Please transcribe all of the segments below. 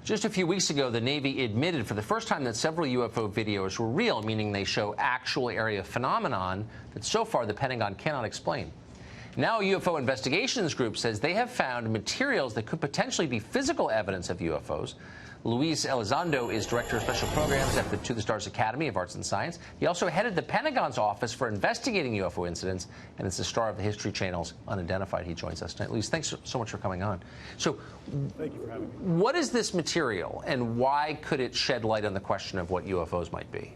Just a few weeks ago, the Navy admitted for the first time that several UFO videos were real, meaning they show actual area phenomenon that so far the Pentagon cannot explain. Now, a UFO investigations group says they have found materials that could potentially be physical evidence of UFOs. Luis Elizondo is Director of Special Programs at the To the Stars Academy of Arts and Science. He also headed the Pentagon's Office for Investigating UFO Incidents, and is the star of the History Channel's Unidentified. He joins us tonight. Luis, thanks so much for coming on. So, thank you for having me. What is this material, and why could it shed light on the question of what UFOs might be?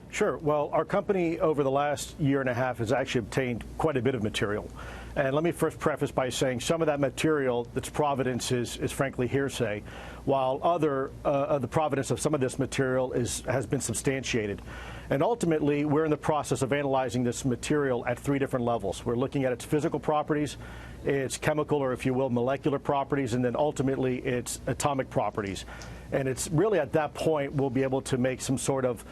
Sure. Well, our company over the last year and a half has actually obtained quite a bit of material. And let me first preface by saying some of that material, its provenance is frankly hearsay, while other the provenance of some of this material has been substantiated. And ultimately, we're in the process of analyzing this material at 3 different levels. We're looking at its physical properties, its chemical, or if you will, molecular properties, and then ultimately its atomic properties. And it's really at that point we'll be able to make some sort of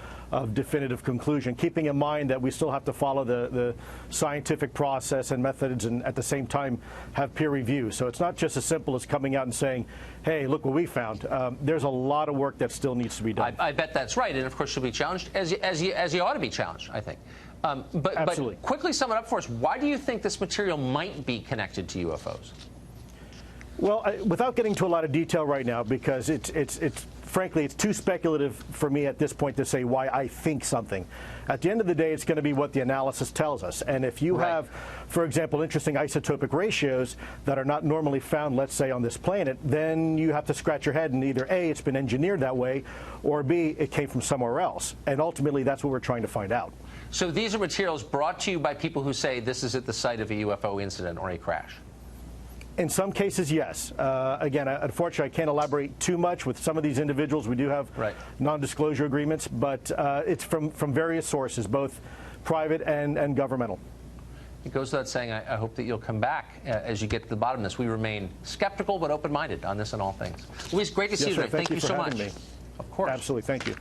definitive conclusion, keeping in mind that we still have to follow the scientific process and methods, and at the same time have peer review. So it's not just as simple as coming out and saying, hey, look what we found. There's a lot of work that still needs to be done. I bet that's right, and of course she'll be challenged, as you ought to be challenged, I think. But quickly sum it up for us. Why do you think this material might be connected to UFOs? Well, without getting into a lot of detail right now, because frankly, it's too speculative for me at this point to say why I think something. At the end of the day, it's going to be what the analysis tells us. And if you have, for example, interesting isotopic ratios that are not normally found, let's say, on this planet, then you have to scratch your head and either A, it's been engineered that way, or B, it came from somewhere else. And ultimately, that's what we're trying to find out. So these are materials brought to you by people who say this is at the site of a UFO incident or a crash? In some cases, yes. Again, unfortunately, I can't elaborate too much with some of these individuals. We do have non-disclosure agreements, but it's from various sources, both private and governmental. It goes without saying, I hope that you'll come back as you get to the bottom of this. We remain skeptical but open-minded on this and all things. Luis, great to see you today. Thank you so much. Me. Of course. Absolutely. Thank you.